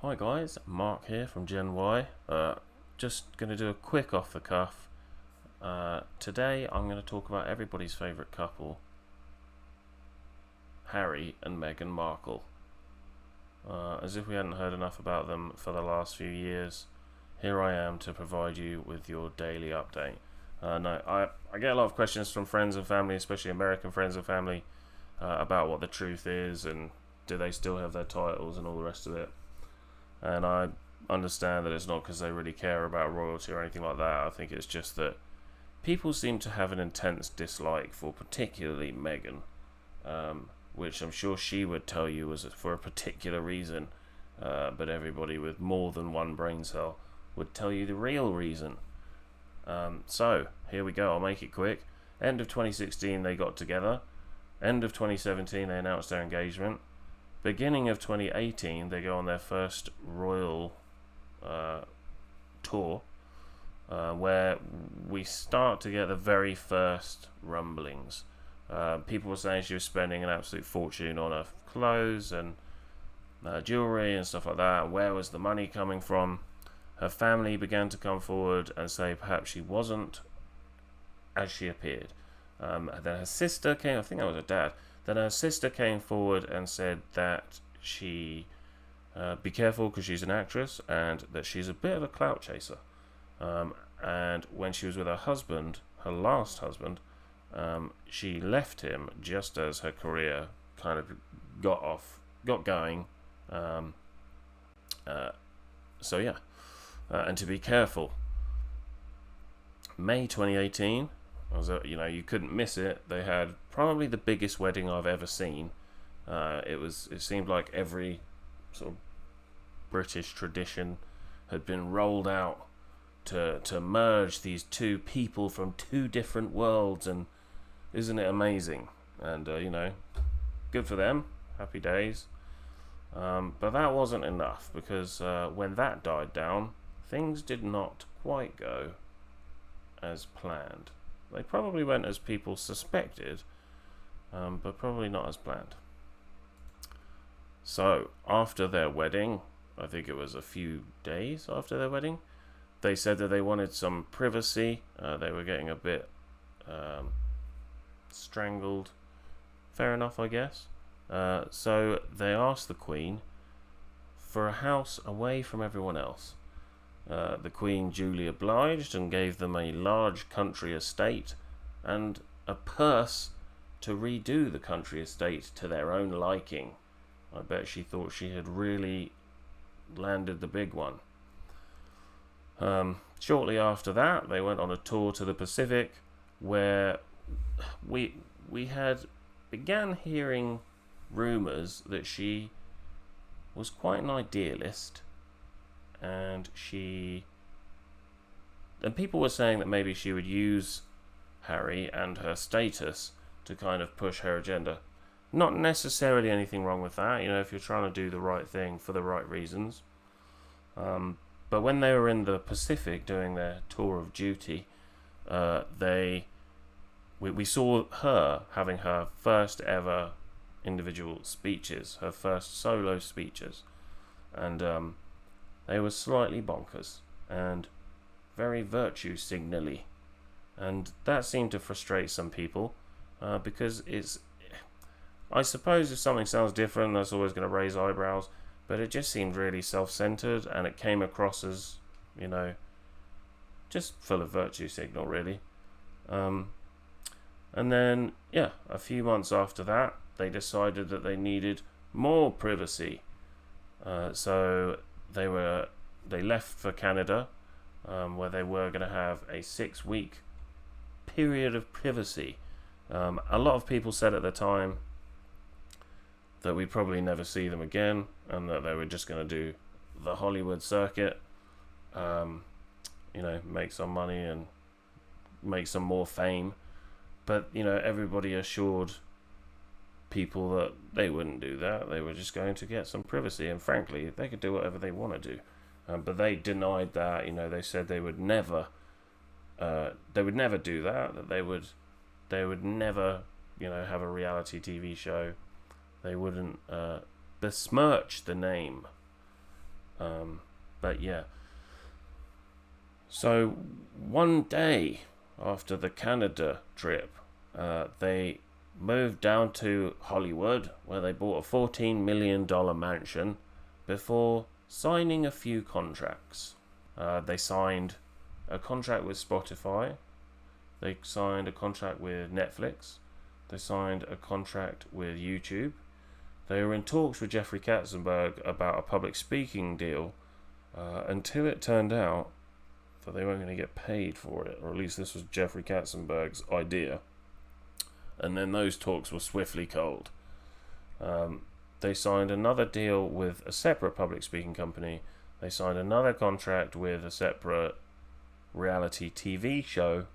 Hi guys, Mark here from Gen Y. Just going to do a quick off the cuff. Today I'm going to talk about everybody's favourite couple, Harry and Meghan Markle. As if we hadn't heard enough about them for the last few years, here I am to provide you with your daily update. I get a lot of questions from friends and family, especially American friends and family, about what the truth is and do they still have their titles and all the rest of it. And I understand that it's not because they really care about royalty or anything like that. I think it's just that people seem to have an intense dislike for particularly Meghan, which I'm sure she would tell you was for a particular reason, but everybody with more than one brain cell would tell you the real reason. So here we go, I'll make it quick. End of 2016 they got together. End of 2017 they announced their engagement. Beginning of 2018 they go on their first royal tour, where we start to get the very first rumblings. People were saying she was spending an absolute fortune on her clothes and jewellery and stuff like that. Where was the money coming from? Her family began to come forward and say perhaps she wasn't as she appeared. Then her sister came, I think that was her dad. Then her sister came forward and said that she be careful because she's an actress and that she's a bit of a clout chaser. And when she was with her husband, her last husband, she left him just as her career kind of got going. So yeah, and to be careful. May 2018. You couldn't miss it. They had probably the biggest wedding I've ever seen. It seemed like every sort of British tradition had been rolled out to merge these two people from two different worlds, and isn't it amazing? And good for them. Happy days. But that wasn't enough because when that died down, things did not quite go as planned. They probably went as people suspected, but probably not as planned. So, after their wedding, I think it was a few days after their wedding, they said that they wanted some privacy. They were getting a bit strangled. Fair enough, I guess. So, they asked the Queen for a house away from everyone else. The Queen duly obliged and gave them a large country estate and a purse to redo the country estate to their own liking. I bet she thought she had really landed the big one. Shortly after that, they went on a tour to the Pacific, where we had began hearing rumours that she was quite an idealist. And people were saying that maybe she would use Harry and her status to kind of push her agenda. Not necessarily anything wrong with that, if you're trying to do the right thing for the right reasons. But when they were in the Pacific doing their tour of duty, we saw her having her first ever individual speeches, her first solo speeches, and they were slightly bonkers and very virtue signally, and that seemed to frustrate some people because I suppose if something sounds different, that's always going to raise eyebrows, but it just seemed really self-centered, and it came across as just full of virtue signal, really. And then a few months after that, they decided that they needed more privacy, so they left for Canada, where they were going to have a 6-week period of privacy. A lot of people said at the time that we'd probably never see them again, and that they were just going to do the Hollywood circuit, make some money and make some more fame. But everybody assured people that they wouldn't do that. They were just going to get some privacy, and frankly, they could do whatever they want to do. But they denied that. They said they would never do that. That they would never, have a reality TV show. They wouldn't besmirch the name But yeah. So one day after the Canada trip, they moved down to Hollywood, where they bought a $14 million mansion before signing a few contracts. They signed a contract with Spotify. They signed a contract with Netflix. They signed a contract with YouTube. They were in talks with Jeffrey Katzenberg about a public speaking deal until it turned out that they weren't going to get paid for it, or at least this was Jeffrey Katzenberg's idea. And then those talks were swiftly cold. They signed another deal with a separate public speaking company. They signed another contract with a separate reality TV show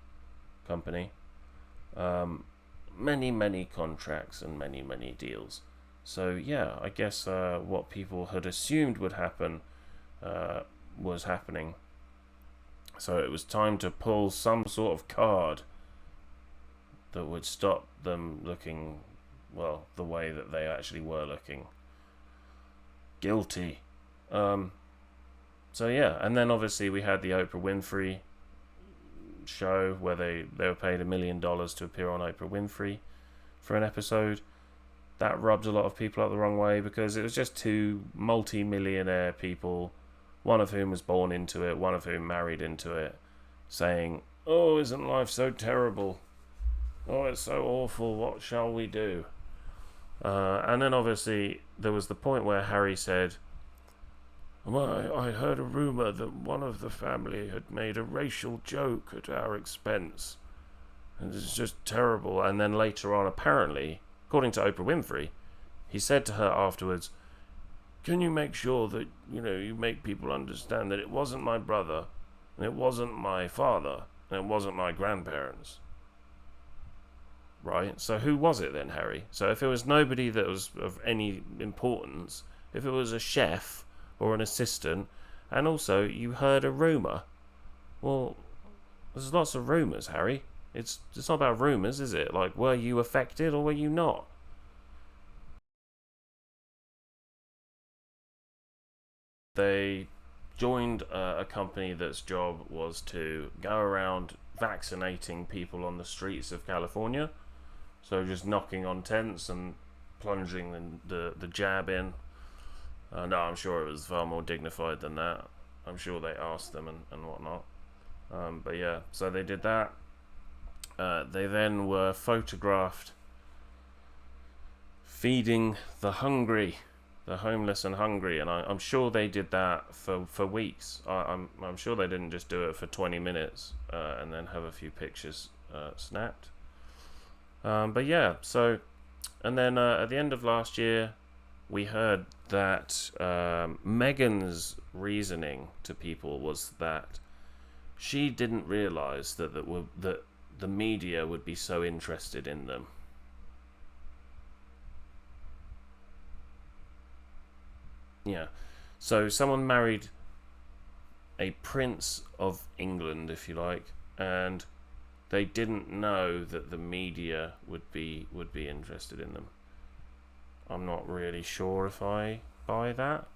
company. Many contracts and many deals. So yeah, I guess what people had assumed would happen was happening. So it was time to pull some sort of card that would stop them looking, well, the way that they actually were looking. Guilty. So yeah, and then obviously we had the Oprah Winfrey show where they were paid $1 million to appear on Oprah Winfrey for an episode. That rubbed a lot of people up the wrong way because it was just two multi-millionaire people, one of whom was born into it, one of whom married into it, saying, "Oh, isn't life so terrible? Oh, it's so awful. What shall we do?" And then obviously there was the point where Harry said, "Well, I heard a rumour that one of the family had made a racial joke at our expense. And it's just terrible." And then later on, apparently, according to Oprah Winfrey, he said to her afterwards, "Can you make sure that, you make people understand that it wasn't my brother, and it wasn't my father, and it wasn't my grandparents?" Right? So who was it then, Harry? So if it was nobody that was of any importance, if it was a chef or an assistant, and also you heard a rumour, well, there's lots of rumours, Harry. It's not about rumours, is it? Like, were you affected or were you not? They joined a company that's job was to go around vaccinating people on the streets of California. So just knocking on tents and plunging the jab in. No, I'm sure it was far more dignified than that. I'm sure they asked them and whatnot. But yeah, so they did that. They then were photographed feeding the hungry, the homeless and hungry, and I'm sure they did that for weeks. I'm sure they didn't just do it for 20 minutes and then have a few pictures snapped. But yeah, so, and then at the end of last year, we heard that Meghan's reasoning to people was that she didn't realise that the media would be so interested in them. Yeah, so someone married a prince of England, if you like, and they didn't know that the media would be interested in them. I'm not really sure if I buy that.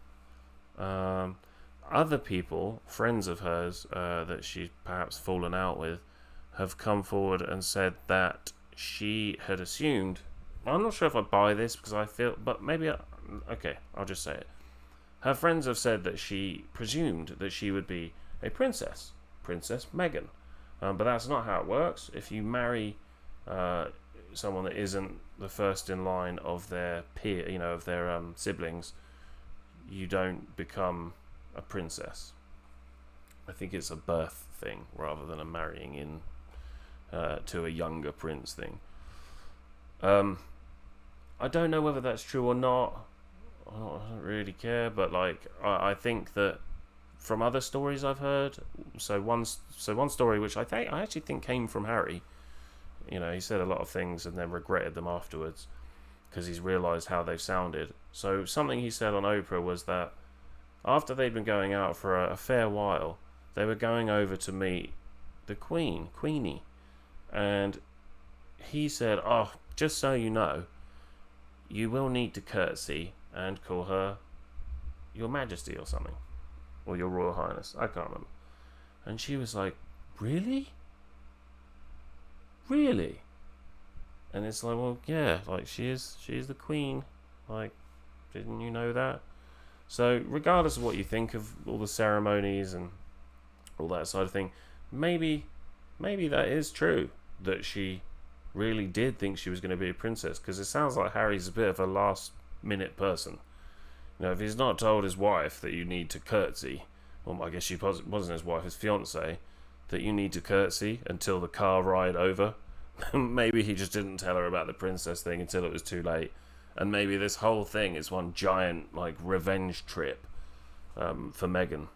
Other people, friends of hers that she's perhaps fallen out with, have come forward and said that she had assumed. I'm not sure if I buy this because I feel, but maybe. Okay, I'll just say it. Her friends have said that she presumed that she would be a princess, Princess Meghan. But that's not how it works. If you marry someone that isn't the first in line of their peer, of their siblings, you don't become a princess. I think it's a birth thing rather than a marrying in to a younger prince thing. I don't know whether that's true or not. I don't really care, but I think that from other stories I've heard, so one story which I actually think came from Harry. He said a lot of things and then regretted them afterwards because he's realised how they've sounded. So something he said on Oprah was that after they'd been going out for a fair while, they were going over to meet the Queenie, and he said, "Oh, just so you know, you will need to curtsy and call her Your Majesty or something." or Your Royal Highness. I can't remember. And she was like, really? Really? And it's like, well, yeah, like she is the queen. Like, didn't you know that? So regardless of what you think of all the ceremonies and all that side of thing, maybe that is true, that she really did think she was going to be a princess, because it sounds like Harry's a bit of a last minute person. You know, if he's not told his wife that you need to curtsy, well, I guess she wasn't his wife, his fiance, that you need to curtsy until the car ride over. Maybe he just didn't tell her about the princess thing until it was too late, and maybe this whole thing is one giant like revenge trip for Meghan.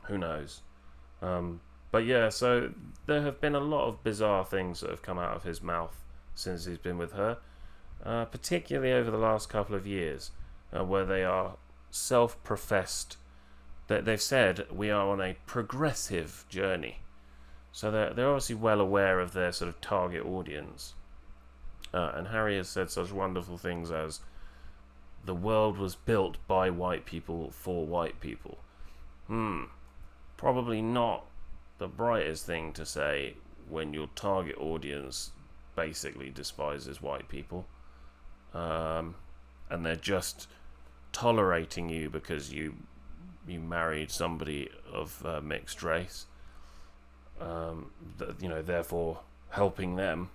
Who knows? But yeah, so there have been a lot of bizarre things that have come out of his mouth since he's been with her, particularly over the last couple of years, where they are self-professed that they've said we are on a progressive journey. So they're obviously well aware of their sort of target audience. And Harry has said such wonderful things as, the world was built by white people for white people. Probably not the brightest thing to say when your target audience basically despises white people. And they're just tolerating you because you married somebody of mixed race. Therefore helping them.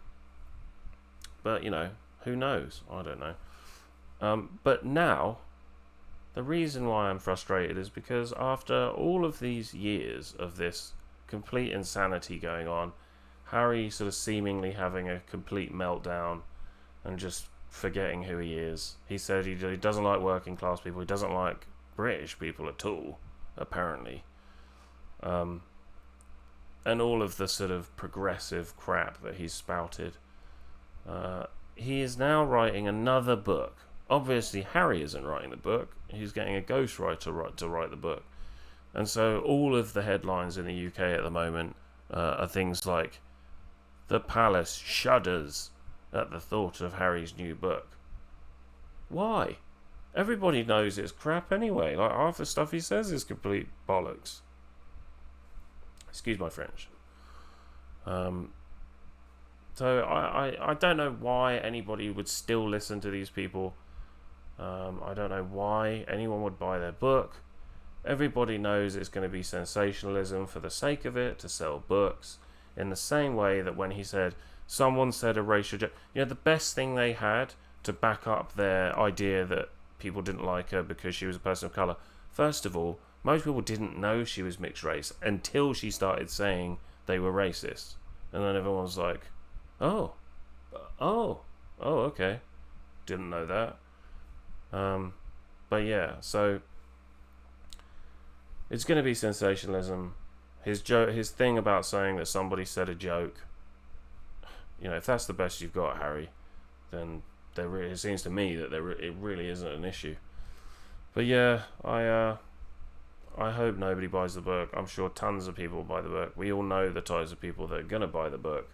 But, who knows? I don't know. But now, the reason why I'm frustrated is because after all of these years of this complete insanity going on, Harry sort of seemingly having a complete meltdown and just forgetting who he is. He said he doesn't like working class people. He doesn't like British people at all, apparently. And all of the sort of progressive crap that he's spouted. He is now writing another book. Obviously, Harry isn't writing the book. He's getting a ghostwriter to write the book. And so all of the headlines in the UK at the moment are things like, the palace shudders at the thought of Harry's new book. Why? Everybody knows it's crap anyway. Like, half the stuff he says is complete bollocks. Excuse my French. So I don't know why anybody would still listen to these people. I don't know why anyone would buy their book. Everybody knows it's going to be sensationalism for the sake of it, to sell books. In the same way that when he said, someone said a racial joke, the best thing they had to back up their idea that people didn't like her because she was a person of colour. First of all, most people didn't know she was mixed race until she started saying they were racist. And then everyone was like, oh, okay. Didn't know that. But yeah, so it's going to be sensationalism. His thing about saying that somebody said a joke, if that's the best you've got, Harry, then it seems to me that it really isn't an issue. But yeah, I hope nobody buys the book. I'm sure tons of people buy the book. We all know the types of people that are going to buy the book.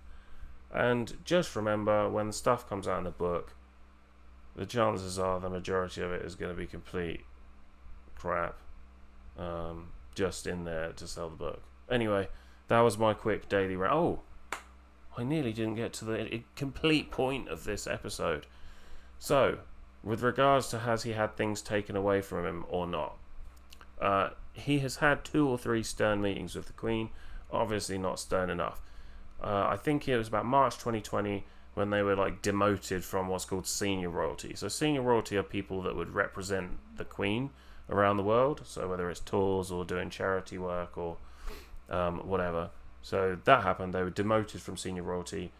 And just remember, when stuff comes out in the book, the chances are the majority of it is going to be complete crap, just in there to sell the book. Anyway, that was my quick daily rant. Oh, I nearly didn't get to the complete point of this episode. So, with regards to has he had things taken away from him or not, he has had 2 or 3 stern meetings with the Queen. Obviously not stern enough. I think it was about March 2020 when they were demoted from what's called senior royalty. So senior royalty are people that would represent the Queen around the world. So whether it's tours or doing charity work or whatever. So that happened. They were demoted from senior royalty.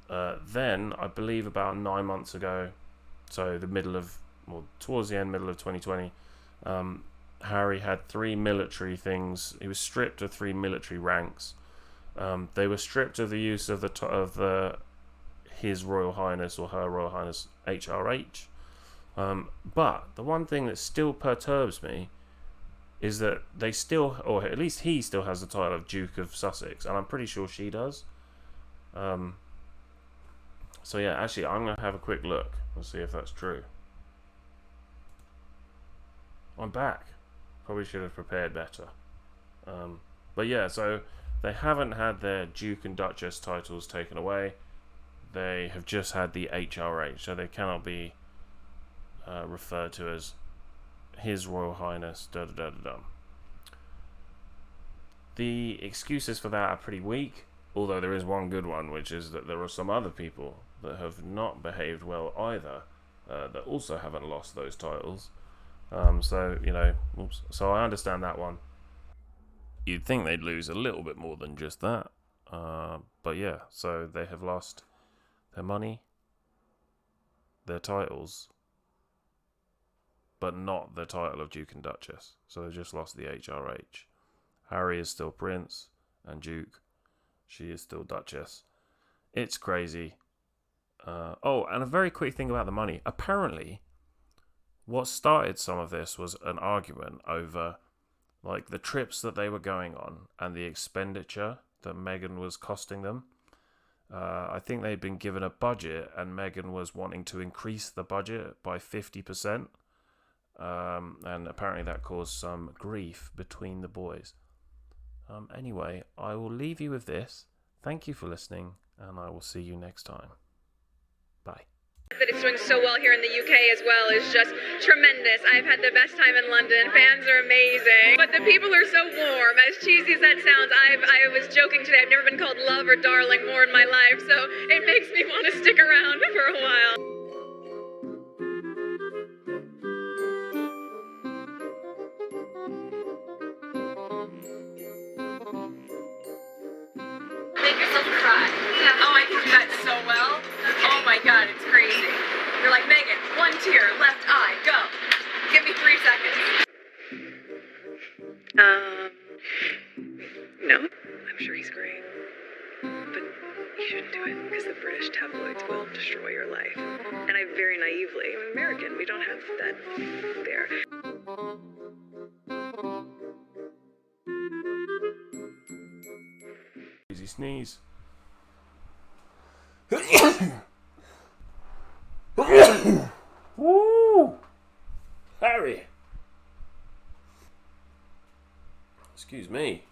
Then, I believe about 9 months ago, so towards the middle of 2020, Harry had 3 military things. He was stripped of 3 military ranks. They were stripped of the use of His Royal Highness or Her Royal Highness HRH. But the one thing that still perturbs me is that they still, or at least he still has the title of Duke of Sussex, and I'm pretty sure she does. So yeah, actually, I'm going to have a quick look and see if that's true. I'm back. Probably should have prepared better. But yeah, so they haven't had their Duke and Duchess titles taken away. They have just had the HRH, so they cannot be referred to as His Royal Highness da da da da da. The excuses for that are pretty weak, although there is one good one, which is that there are some other people that have not behaved well either, that also haven't lost those titles. So, you know, so I understand that one. You'd think they'd lose a little bit more than just that. But yeah, so they have lost their money, their titles, but not the title of Duke and Duchess. So they've just lost the HRH. Harry is still Prince, and Duke, she is still Duchess. It's crazy. Oh, and a very quick thing about the money. Apparently, what started some of this was an argument over like the trips that they were going on and the expenditure that Meghan was costing them. I think they'd been given a budget, and Meghan was wanting to increase the budget by 50%. And apparently that caused some grief between the boys. Anyway, I will leave you with this. Thank you for listening, and I will see you next time. Bye. That it's doing so well here in the UK as well is just tremendous. I've had the best time in London. Fans are amazing. But the people are so warm. As cheesy as that sounds, I was joking today. I've never been called love or darling more in my life, so it makes me want to stick around for a while. Make yourself cry. Oh, I can do that so well. Oh my god, it's crazy. You're like, Meghan, one tear, left eye, go. Give me 3 seconds. No, I'm sure he's great. But you shouldn't do it, because the British tabloids will destroy your life. And I very naively, I'm American, we don't have that there. Easy sneeze. Woo! Harry! Excuse me.